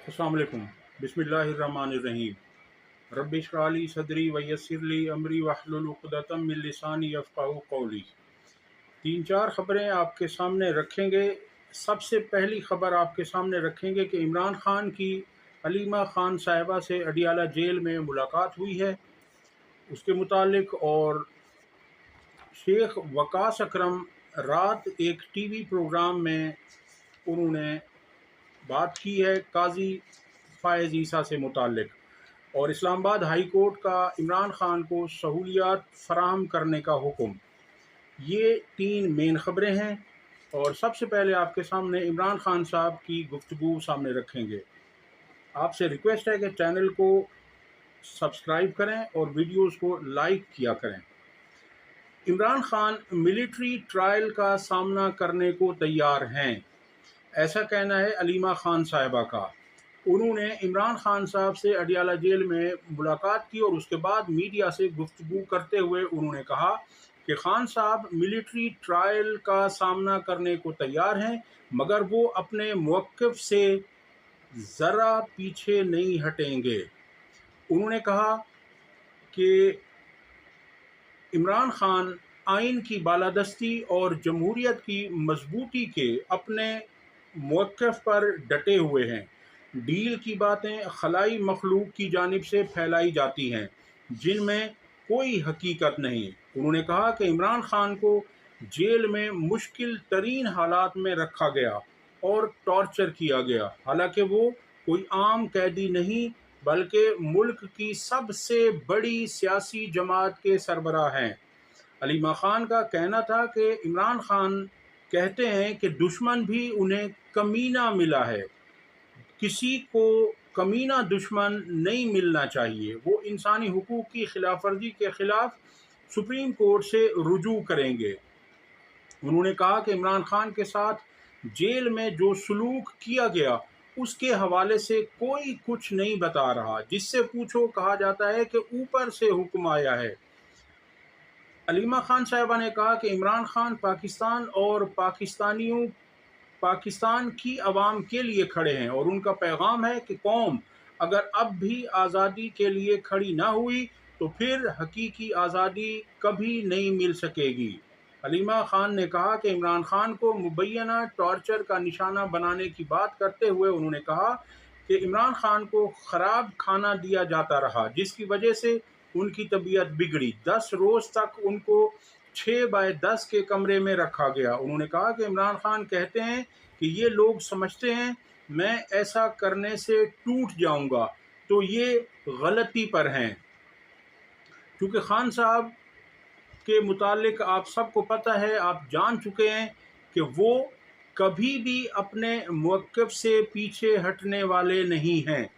अस्सलाम वालेकुम। बिस्मिल्लाहिर्रहमानिर्रहीम। रब्बि इश्रह ली सदरी व यस्सिर ली अमरी वहलुल उक़दतम मिन लिसानी यफ़क़हू क़ौली। तीन चार खबरें आपके सामने रखेंगे। सबसे पहली खबर आपके सामने रखेंगे कि इमरान खान की हलीमा खान साहिबा से अडियाला जेल में मुलाकात हुई है, उसके मुतालिक। और शेख वकास अकरम रात एक टीवी प्रोग्राम में उन्होंने बात की है काजी फ़ायज़ ईसा से मुताल्लिक, और इस्लामाबाद हाई कोर्ट का इमरान खान को सहूलियात फराहम करने का हुक्म। ये तीन मेन खबरें हैं, और सबसे पहले आपके सामने इमरान खान साहब की गुफ्तगू सामने रखेंगे। आपसे रिक्वेस्ट है कि चैनल को सब्सक्राइब करें और वीडियोस को लाइक किया करें। इमरान खान मिलिट्री ट्रायल का सामना करने को तैयार हैं, ऐसा कहना है हलीमा खान साहिबा का। उन्होंने इमरान खान साहब से अडियाला जेल में मुलाकात की और उसके बाद मीडिया से गुफ्तगू करते हुए उन्होंने कहा कि खान साहब मिलिट्री ट्रायल का सामना करने को तैयार हैं, मगर वो अपने मौक़िफ़ से ज़रा पीछे नहीं हटेंगे। उन्होंने कहा कि इमरान खान आइन की बालादस्ती और जमहूरियत की मजबूती के अपने मौक़िफ़ पर डटे हुए हैं। डील की बातें खलाई मखलूक की जानिब से फैलाई जाती हैं, जिनमें कोई हकीकत नहीं। उन्होंने कहा कि इमरान खान को जेल में मुश्किल तरीन हालात में रखा गया और टॉर्चर किया गया, हालांकि वो कोई आम कैदी नहीं बल्कि मुल्क की सबसे बड़ी सियासी जमात के सरबराह हैं। हलीमा खान का कहना था कि इमरान खान कहते हैं कि दुश्मन भी उन्हें कमीना मिला है, किसी को कमीना दुश्मन नहीं मिलना चाहिए। वो इंसानी हुकूक की खिलाफ वर्जी के खिलाफ सुप्रीम कोर्ट से रुजू करेंगे। उन्होंने कहा कि इमरान खान के साथ जेल में जो सलूक किया गया उसके हवाले से कोई कुछ नहीं बता रहा, जिससे पूछो कहा जाता है कि ऊपर से हुक्म आया है। हलीमा खान साहिबा ने कहा कि इमरान खान पाकिस्तान और पाकिस्तान की आवाम के लिए खड़े हैं, और उनका पैगाम है कि कौम अगर अब भी आज़ादी के लिए खड़ी ना हुई तो फिर हकीकी आज़ादी कभी नहीं मिल सकेगी। हलीमा खान ने कहा कि इमरान खान को मुबैना टॉर्चर का निशाना बनाने की बात करते हुए उन्होंने कहा कि इमरान खान को ख़राब खाना दिया जाता रहा, जिसकी वजह से उनकी तबीयत बिगड़ी। 10 रोज़ तक उनको 6 बाय 10 के कमरे में रखा गया। उन्होंने कहा कि इमरान खान कहते हैं कि ये लोग समझते हैं मैं ऐसा करने से टूट जाऊंगा, तो ये गलती पर हैं। क्योंकि खान साहब के मुतालिक आप सबको पता है, आप जान चुके हैं कि वो कभी भी अपने मौक़िफ़ से पीछे हटने वाले नहीं हैं।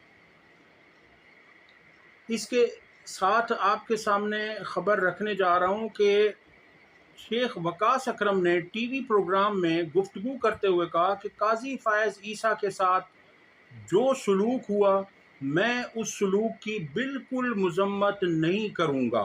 इसके साथ आपके सामने खबर रखने जा रहा हूँ कि शेख वकास अकरम ने टीवी प्रोग्राम में गुफ्तगू करते हुए कहा कि काजी फ़ायज़ ईसा के साथ जो सलूक हुआ, मैं उस सलूक की बिल्कुल मज़म्मत नहीं करूँगा।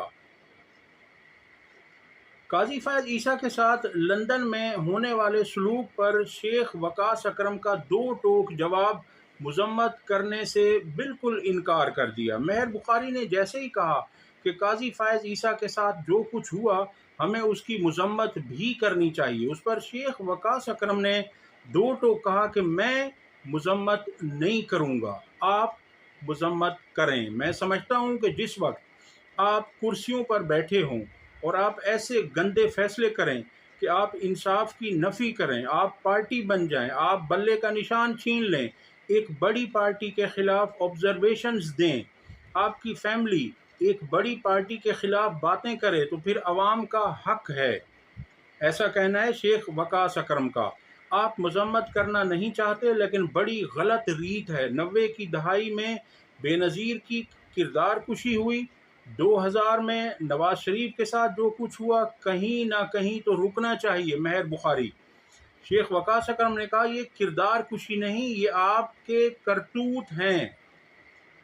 काजी फ़ायज़ ईसा के साथ लंदन में होने वाले सलूक पर शेख वकास अकरम का दो टोक जवाब मज़म्मत करने से बिल्कुल इनकार कर दिया। मेहर बुखारी ने जैसे ही कहा कि काजी फ़ायज़ ईसा के साथ जो कुछ हुआ हमें उसकी मज़म्मत भी करनी चाहिए, उस पर शेख वकास अकरम ने दो टोक कहा कि मैं मज़म्मत नहीं करूँगा, आप मज़म्मत करें। मैं समझता हूँ कि जिस वक्त आप कुर्सियों पर बैठे हों और आप ऐसे गंदे फैसले करें कि आप इंसाफ की नफ़ी करें, आप पार्टी बन जाएं, आप बल्ले का निशान छीन लें, एक बड़ी पार्टी के ख़िलाफ़ ऑब्जर्वेशंस दें, आपकी फैमिली एक बड़ी पार्टी के ख़िलाफ़ बातें करे, तो फिर अवाम का हक है। ऐसा कहना है शेख वकास अकरम का। आप मज़म्मत करना नहीं चाहते, लेकिन बड़ी गलत रीत है। 90 की दहाई में बेनज़ीर की किरदार कुशी हुई, 2000 में नवाज शरीफ के साथ जो कुछ हुआ, कहीं ना कहीं तो रुकना चाहिए। मेहर बुखारी शेख वकास अकरम ने कहा ये किरदार कुशी नहीं, ये आपके करतूत हैं।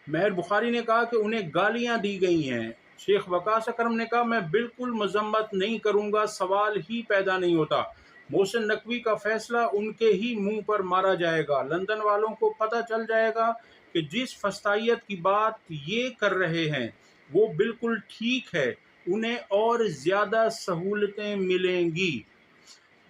मेहर बुखारी ने कहा कि उन्हें गालियां दी गई हैं। शेख वकास अकरम ने कहा मैं बिल्कुल मजम्मत नहीं करूंगा, सवाल ही पैदा नहीं होता। मोहसिन नकवी का फैसला उनके ही मुंह पर मारा जाएगा। लंदन वालों को पता चल जाएगा कि जिस फस्तायत की बात ये कर रहे हैं वो बिल्कुल ठीक है, उन्हें और ज़्यादा सहूलतें मिलेंगी।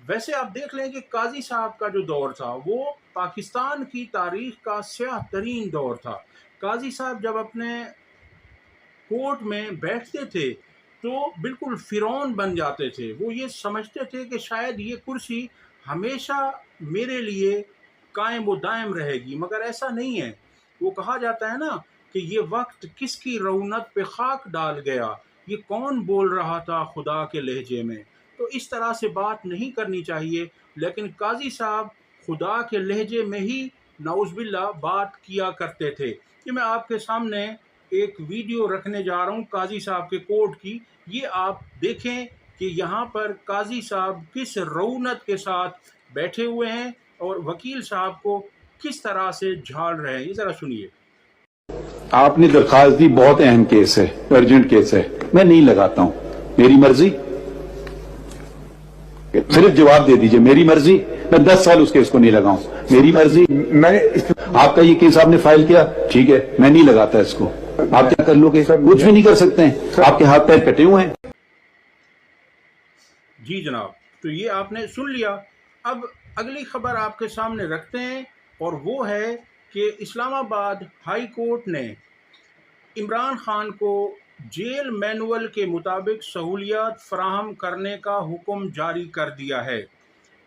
वैसे आप देख लें कि काजी साहब का जो दौर था वो पाकिस्तान की तारीख का स्याह तरीन दौर था। काजी साहब जब अपने कोर्ट में बैठते थे तो बिल्कुल फिरौन बन जाते थे। वो ये समझते थे कि शायद ये कुर्सी हमेशा मेरे लिए कायम व दायम रहेगी, मगर ऐसा नहीं है। वो कहा जाता है ना कि ये वक्त किसकी रौनक पे खाक डाल गया, ये कौन बोल रहा था खुदा के लहजे में। तो इस तरह से बात नहीं करनी चाहिए, लेकिन काजी साहब खुदा के लहजे में ही नाउज़बिल्ला बात किया करते थे। कि मैं आपके सामने एक वीडियो रखने जा रहा हूँ काजी साहब के कोर्ट की, ये आप देखें कि यहाँ पर काजी साहब किस रौनक के साथ बैठे हुए हैं और वकील साहब को किस तरह से झाड़ रहे हैं। ये ज़रा सुनिए। आपने दरखास्त दी, बहुत अहम केस है, अर्जेंट केस है, मैं नहीं लगाता हूं, मेरी मर्जी। सिर्फ जवाब दे दीजिए, मेरी मर्जी। मैं 10 साल उस केस को नहीं लगाऊं, मेरी मर्जी। आपका ये केस आपने फाइल किया, ठीक है, मैं नहीं लगाता इसको। आप क्या कर लोगे? कुछ भी नहीं कर सकते हैं, आपके हाथ पैर कटे हुए हैं। जी जनाब, तो ये आपने सुन लिया। अब अगली खबर आपके सामने रखते हैं और वो है कि इस्लामाबाद हाई कोर्ट ने इमरान खान को जेल मैनुअल के मुताबिक सहूलियात फराहम करने का हुक्म जारी कर दिया है।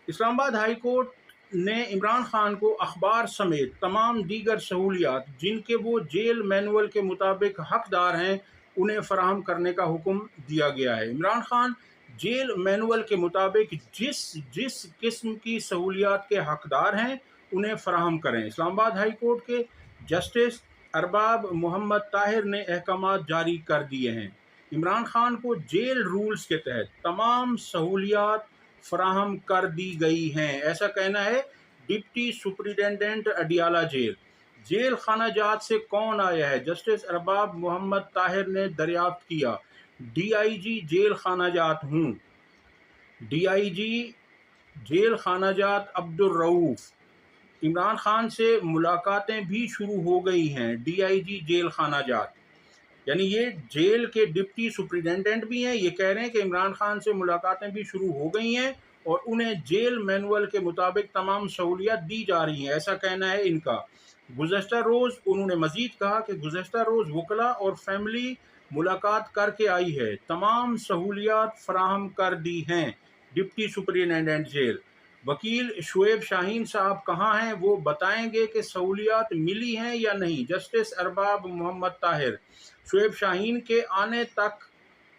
इस्लामाबाद हाई कोर्ट ने इमरान खान को अखबार समेत तमाम दीगर सहूलियात जिनके वो जेल मैनुअल के मुताबिक हकदार हैं उन्हें फराहम करने का हुक्म दिया गया है। इमरान खान जेल मैनुअल के मुताबिक जिस जिस किस्म की सहूलियात के हकदार हैं उन्हें फराहम करें। इस्लामाबाद हाई कोर्ट के जस्टिस अरबाब मोहम्मद ताहिर ने अहकामात जारी कर दिए हैं। इमरान खान को जेल रूल्स के तहत तमाम सहूलियात फराहम कर दी गई हैं, ऐसा कहना है deputy superintendent Adiala jail. Jail खाना जात से कौन आया है? जस्टिस अरबाब मोहम्मद ताहिर ने दरियाफ्त किया। डीआईजी जेल खाना जात हूँ। डीआईजी जेल खाना जात अब्दुल रऊफ। इमरान खान से मुलाकातें भी शुरू हो गई हैं। डीआईजी जेल खाना जात, यानी ये जेल के डिप्टी सुपरिटेंडेंट भी हैं, ये कह रहे हैं कि इमरान खान से मुलाकातें भी शुरू हो गई हैं और उन्हें जेल मैनुअल के मुताबिक तमाम सहूलियत दी जा रही हैं, ऐसा कहना है इनका। गुज़श्ता रोज़ उन्होंने मज़ीद कहा कि गुज़श्ता रोज़ वकला और फैमिली मुलाकात करके आई है, तमाम सहूलियात फराहम कर दी हैं। डिप्टी सुपरिटेंडेंट जेल वकील शुएब शाहीन साहब कहाँ हैं, वो बताएंगे कि सहूलियात मिली हैं या नहीं। जस्टिस अरबाब मोहम्मद ताहिर, शुएब शाहीन के आने तक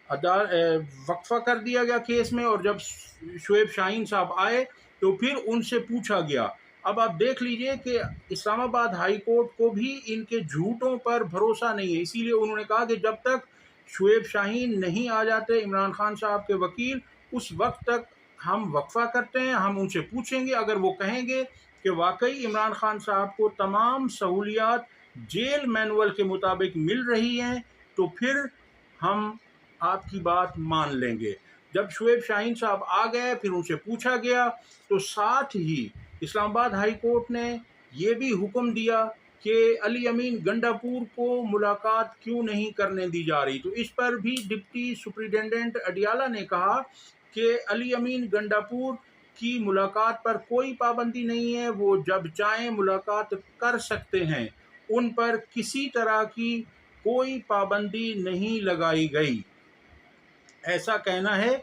वक्फा कर दिया गया केस में और जब शुएब शाहीन साहब आए तो फिर उनसे पूछा गया। अब आप देख लीजिए कि इस्लामाबाद हाई कोर्ट को भी इनके झूठों पर भरोसा नहीं है, इसीलिए उन्होंने कहा कि जब तक शुएब शाहीन नहीं आ जाते इमरान खान साहब के वकील, उस वक्त तक हम वक्फा करते हैं, हम उनसे पूछेंगे। अगर वो कहेंगे कि वाकई इमरान खान साहब को तमाम सहूलियात जेल मैनुअल के मुताबिक मिल रही हैं तो फिर हम आपकी बात मान लेंगे। जब शुएब शाहीन साहब आ गए, फिर उनसे पूछा गया, तो साथ ही इस्लामाबाद हाई कोर्ट ने ये भी हुक्म दिया कि अली अमीन गंडापुर को मुलाकात क्यों नहीं करने दी जा रही। तो इस पर भी डिप्टी सुपरिटेंडेंट अडियाला ने कहा कि अली अमीन गंडापुर की मुलाकात पर कोई पाबंदी नहीं है, वो जब चाहें मुलाकात कर सकते हैं, उन पर किसी तरह की कोई पाबंदी नहीं लगाई गई, ऐसा कहना है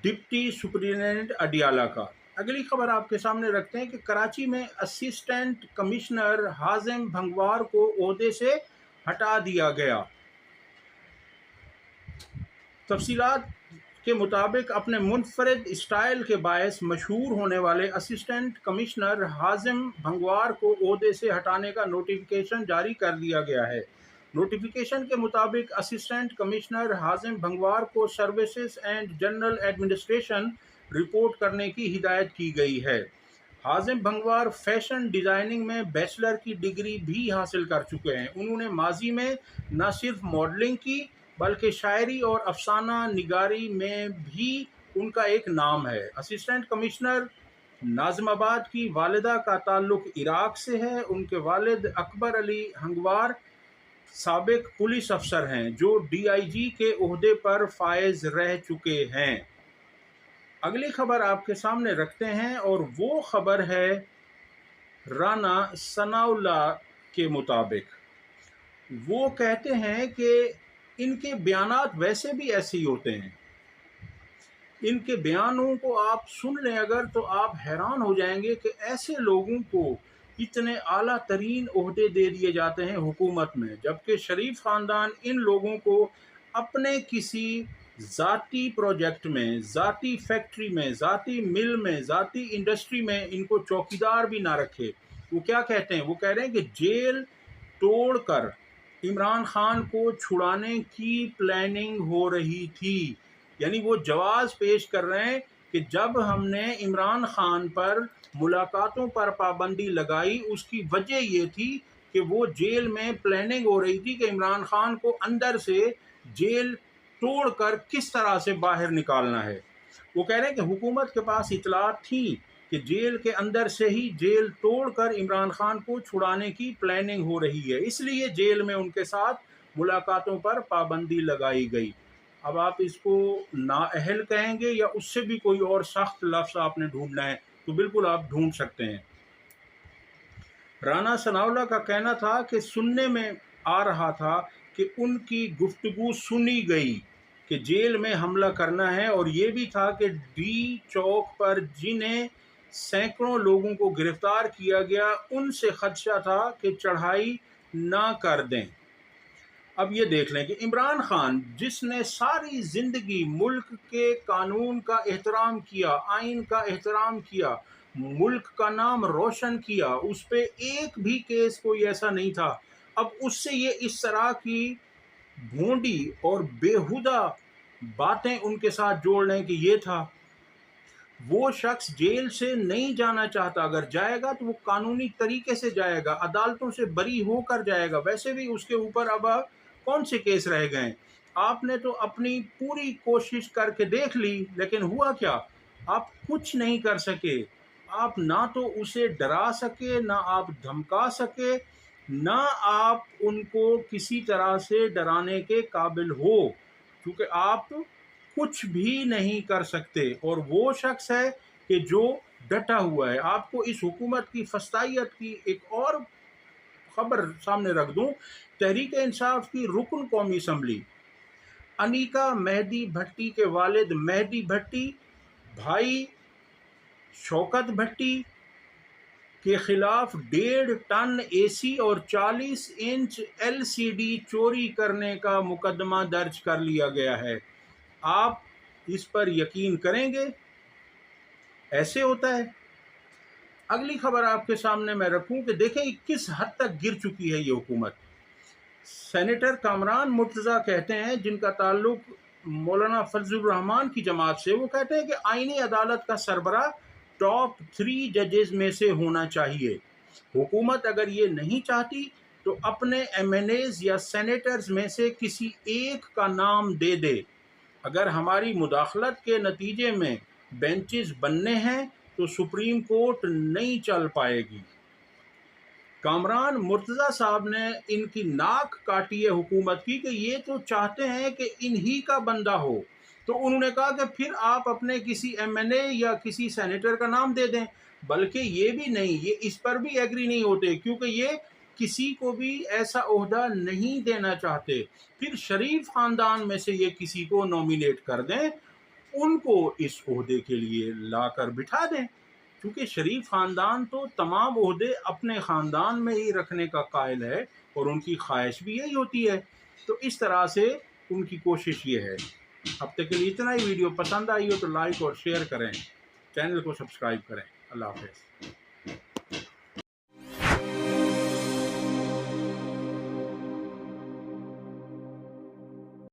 डिप्टी सुपरिटेंडेंट अडियाला का। अगली खबर आपके सामने रखते हैं कि कराची में असिस्टेंट कमिश्नर हाजिम भंगवार को ओहदे से हटा दिया गया। तफसीलात के मुताबिक अपने मुनफरद स्टाइल के बायस मशहूर होने वाले असिस्टेंट कमिश्नर हाजिम भंगवार को ओहदे से हटाने का नोटिफिकेशन जारी कर दिया गया है। नोटिफिकेशन के मुताबिक असिस्टेंट कमिश्नर हाजिम भंगवार को services and general administration report करने की हिदायत की गई है। हाजिम भंगवार फैशन डिज़ाइनिंग में बैचलर की डिग्री भी हासिल कर चुके हैं। उन्होंने माजी में न सिर्फ मॉडलिंग की बल्कि शायरी और अफसाना निगारी में भी उनका एक नाम है। असिस्टेंट कमिश्नर नाज़िमाबाद की वालिदा का ताल्लुक इराक से है। उनके वालिद अकबर अली हंगवार साबिक पुलिस अफसर हैं जो DIG के ओहदे पर फायज रह चुके हैं। अगली खबर आपके सामने रखते हैं और वो खबर है राना सनाउल्लाह के मुताबिक। वो कहते हैं कि इनके बयानात वैसे भी ऐसे ही होते हैं। इनके बयानों को आप सुन लें अगर, तो आप हैरान हो जाएंगे कि ऐसे लोगों को इतने आला तरीन ओहदे दे दिए जाते हैं हुकूमत में, जबकि शरीफ ख़ानदान इन लोगों को अपने किसी ज़ाती प्रोजेक्ट में, ज़ाती फैक्ट्री में, ज़ाती मिल में, ज़ाती इंडस्ट्री में इनको चौकीदार भी ना रखे। वो क्या कहते हैं? वो कह रहे हैं कि जेल तोड़कर इमरान खान को छुड़ाने की प्लानिंग हो रही थी। यानी वो जवाज़ पेश कर रहे हैं कि जब हमने इमरान खान पर मुलाकातों पर पाबंदी लगाई, उसकी वजह ये थी कि वो जेल में प्लानिंग हो रही थी कि इमरान खान को अंदर से जेल तोड़कर किस तरह से बाहर निकालना है। वो कह रहे हैं कि हुकूमत के पास इतलात थी कि जेल के अंदर से ही जेल तोड़कर इमरान खान को छुड़ाने की प्लानिंग हो रही है, इसलिए जेल में उनके साथ मुलाकातों पर पाबंदी लगाई गई। अब आप इसको नाअहल कहेंगे या उससे भी कोई और सख्त लफ्ज़ आपने ढूंढना है तो बिल्कुल आप ढूंढ सकते हैं। राना सनाउल्लाह का कहना था कि सुनने में आ रहा था कि उनकी गुफ्तगू सुनी गई कि जेल में हमला करना है, और ये भी था कि डी चौक पर जिन्हें सैकड़ों लोगों को गिरफ्तार किया गया उनसे खदशा था कि चढ़ाई ना कर दें। अब ये देख लें कि इमरान खान जिसने सारी ज़िंदगी मुल्क के कानून का एहतराम किया, आइन का एहतराम किया, मुल्क का नाम रोशन किया, उस पे एक भी केस कोई ऐसा नहीं था, अब उससे ये इस तरह की भोंडी और बेहुदा बातें उनके साथ जोड़ लें कि ये था। वो शख्स जेल से नहीं जाना चाहता, अगर जाएगा तो वो कानूनी तरीके से जाएगा, अदालतों से बरी होकर जाएगा। वैसे भी उसके ऊपर अब कौन से केस रह गए? आपने तो अपनी पूरी कोशिश करके देख ली, लेकिन हुआ क्या? आप कुछ नहीं कर सके। आप ना तो उसे डरा सके, ना आप धमका सके, ना आप उनको किसी तरह से डराने के काबिल हो, क्योंकि आप कुछ भी नहीं कर सकते। और वो शख्स है कि जो डटा हुआ है। आपको इस हुकूमत की फस्तायत की एक और खबर सामने रख दूं। तहरीक इंसाफ की रुकन कौमी असम्बली अनीका मेहदी भट्टी के वालिद मेहदी भट्टी, भाई शौकत भट्टी के खिलाफ 1.5 टन AC और 40 इंच LCD चोरी करने का मुकदमा दर्ज कर लिया गया है। आप इस पर यकीन करेंगे? ऐसे होता है। अगली खबर आपके सामने मैं रखूं कि देखें किस हद तक गिर चुकी है ये हुकूमत। सेनेटर कामरान मुर्तज़ा कहते हैं, जिनका ताल्लुक मौलाना फजलुर रहमान की जमात से, वो कहते हैं कि आईनी अदालत का सरबरा टॉप 3 जजेस में से होना चाहिए। हुकूमत अगर ये नहीं चाहती तो अपने MNAs या सेनेटर्स में से किसी एक का नाम दे दे। अगर हमारी मुदाखलत के नतीजे में बेंचेस बनने हैं तो सुप्रीम कोर्ट नहीं चल पाएगी। कामरान मुर्तज़ा साहब ने इनकी नाक काटी है हुकूमत की कि ये तो चाहते हैं कि इन्हीं का बंदा हो। तो उन्होंने कहा कि फिर आप अपने किसी MNA या किसी सेनेटर का नाम दे दें। बल्कि ये भी नहीं, ये इस पर भी एग्री नहीं होते, क्योंकि ये किसी को भी ऐसा ओहदा नहीं देना चाहते। फिर शरीफ ख़ानदान में से ये किसी को नॉमिनेट कर दें, उनको इस ओहदे के लिए लाकर बिठा दें, क्योंकि शरीफ ख़ानदान तो तमाम ओहदे अपने ख़ानदान में ही रखने का कायल है और उनकी ख्वाहिश भी यही होती है। तो इस तरह से उनकी कोशिश ये है। अब तक के लिए इतना ही। वीडियो पसंद आई हो तो लाइक और शेयर करें, चैनल को सब्सक्राइब करें। अल्लाह हाफ़िज़।